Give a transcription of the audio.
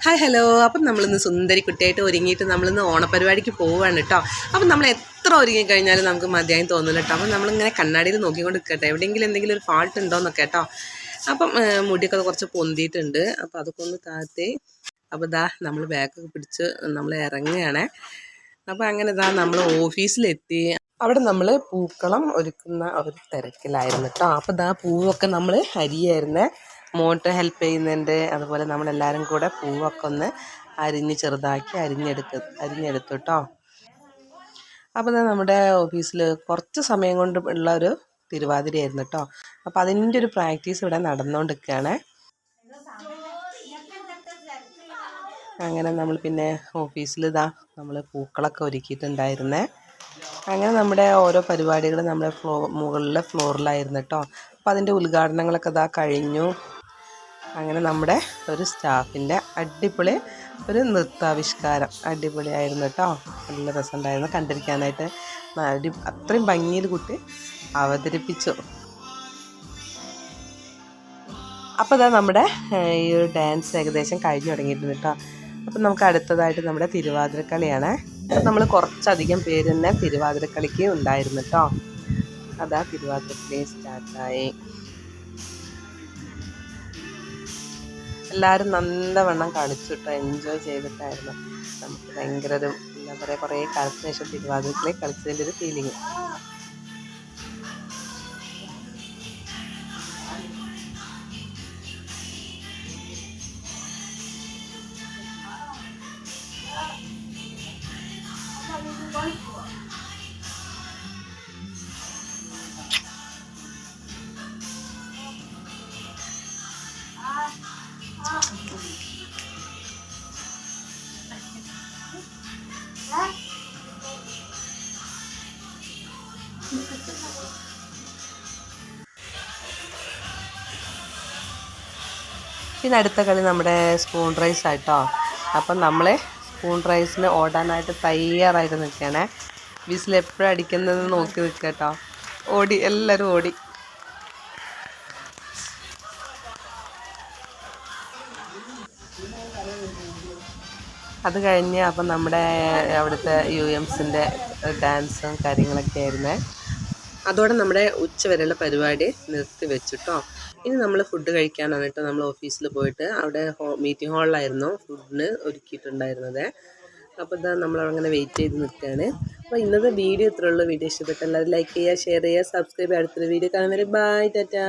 Hi hello. അപ്പം നമ്മളിന്ന് സുന്ദരി കുട്ടിയായിട്ട് ഒരുങ്ങിയിട്ട് നമ്മളിന്ന് ഓണപ്പരിപാടിക്ക് പോവുകയാണ് കേട്ടോ. അപ്പം നമ്മൾ എത്ര ഒരുങ്ങി കഴിഞ്ഞാലും നമുക്ക് മതിയായി തോന്നില്ല കേട്ടോ. അപ്പം നമ്മളിങ്ങനെ കണ്ണാടിയിൽ നോക്കിക്കൊണ്ട് നിൽക്കട്ടെ, എവിടെയെങ്കിലും എന്തെങ്കിലും ഒരു ഫാൾട്ട് ഉണ്ടോയെന്നൊക്കെ കേട്ടോ. അപ്പം മുടിയൊക്കെ കുറച്ച് പൊന്തിയിട്ടുണ്ട്, അപ്പം അതൊക്കെ ഒന്ന് താഴ്ത്തി. അപ്പോൾ ഇതാ നമ്മൾ ബാഗൊക്കെ പിടിച്ച് നമ്മൾ ഇറങ്ങുകയാണേ. അപ്പോൾ അങ്ങനെ ഇതാ നമ്മൾ ഓഫീസിലെത്തി. അവിടെ നമ്മൾ പൂക്കളം ഒരുക്കുന്ന ഒരു തിരക്കിലായിരുന്നു കേട്ടോ. അപ്പോൾ ഇതാ പൂവൊക്കെ നമ്മൾ അരിയായിരുന്നേ, മോട്ട് ഹെൽപ്പ് ചെയ്യുന്നുണ്ട്. അതുപോലെ നമ്മളെല്ലാവരും കൂടെ പൂവൊക്കെ ഒന്ന് അരിഞ്ഞ് ചെറുതാക്കി അരിഞ്ഞെടുത്തു കേട്ടോ. അപ്പോൾ ഇതാ നമ്മുടെ ഓഫീസിൽ കുറച്ച് സമയം കൊണ്ട് ഉള്ള ഒരു തിരുവാതിരയായിരുന്നു കേട്ടോ. അപ്പോൾ അതിൻ്റെ ഒരു പ്രാക്ടീസ് ഇവിടെ നടന്നുകൊണ്ടിരിക്കുകയാണ്. അങ്ങനെ നമ്മൾ പിന്നെ ഓഫീസിൽ ഇതാ നമ്മൾ പൂക്കളൊക്കെ ഒരുക്കിയിട്ടുണ്ടായിരുന്നേ. അങ്ങനെ നമ്മുടെ ഓരോ പരിപാടികൾ നമ്മുടെ മുകളിലെ ഫ്ലോറിലായിരുന്നു കേട്ടോ. അപ്പോൾ അതിൻ്റെ ഉദ്ഘാടനങ്ങളൊക്കെ ഇതാ കഴിഞ്ഞു. അങ്ങനെ നമ്മുടെ ഒരു സ്റ്റാഫിൻ്റെ അടിപൊളി ഒരു നൃത്താവിഷ്കാരം അടിപൊളിയായിരുന്നു കേട്ടോ. നല്ല രസമുണ്ടായിരുന്നു കണ്ടിരിക്കാനായിട്ട്. അത്രയും ഭംഗിയിൽ കുട്ടി അവതരിപ്പിച്ചു. അപ്പോൾ ഇതാ നമ്മുടെ ഈ ഒരു ഡാൻസ് ഏകദേശം കഴിഞ്ഞു തുടങ്ങിയിട്ടുണ്ട് കേട്ടോ. അപ്പം നമുക്ക് അടുത്തതായിട്ട് നമ്മുടെ തിരുവാതിരക്കളിയാണ്. അപ്പം നമ്മൾ കുറച്ചധികം പേര് തന്നെ തിരുവാതിരക്കളിക്ക് ഉണ്ടായിരുന്നു കേട്ടോ. അതാ തിരുവാതിരക്കളി സ്റ്റാർട്ടായി. എല്ലാവരും നല്ലവണ്ണം കളിച്ചിട്ടോ, എൻജോയ് ചെയ്തിട്ടായിരുന്നു. നമുക്ക് ഭയങ്കര ഒരു എന്താ പറയുക, കുറേ കാലത്തിന് ശേഷം തിരുവാതിരക്കളി കളിച്ചതിൻ്റെ ഒരു ഫീലിങ്. പിന്നെ അടുത്ത കളി നമ്മുടെ സ്പൂൺ റൈസ് ആയിട്ടോ. അപ്പം നമ്മൾ സ്പൂൺ റൈസിന് ഓടാനായിട്ട് തയ്യാറായിട്ട് നിൽക്കുകയാണേ. വിസിൽ എപ്പോഴും അടിക്കുന്നത് നോക്കി നിൽക്കുക കേട്ടോ. ഓടി, എല്ലാവരും ഓടി. അത് കഴിഞ്ഞ് അപ്പം നമ്മുടെ അവിടുത്തെ UMCൻ്റെ ഡാൻസും കാര്യങ്ങളൊക്കെ ആയിരുന്നേ. അതോടെ നമ്മുടെ ഉച്ചവരെയുള്ള പരിപാടി നിർത്തി വെച്ചിട്ടോ. ഇനി നമ്മൾ ഫുഡ് കഴിക്കാനാണ് കേട്ടോ നമ്മൾ ഓഫീസിൽ പോയിട്ട് അവിടെ മീറ്റിംഗ് ഹാളിലായിരുന്നു ഫുഡിന് ഒരുക്കിയിട്ടുണ്ടായിരുന്നത്. അപ്പോൾ ഇതാ നമ്മളങ്ങനെ വെയിറ്റ് ചെയ്ത് നിൽക്കുകയാണ്. അപ്പോൾ ഇന്നത്തെ വീഡിയോ ഇത്രയുള്ള വീഡിയോ ഇഷ്ടപ്പെട്ട എല്ലാവരും ലൈക്ക് ചെയ്യുക, ഷെയർ ചെയ്യുക, സബ്സ്ക്രൈബ്. അടുത്തൊരു വീഡിയോ കാണുന്നവരെ ബൈ, ടാറ്റാ.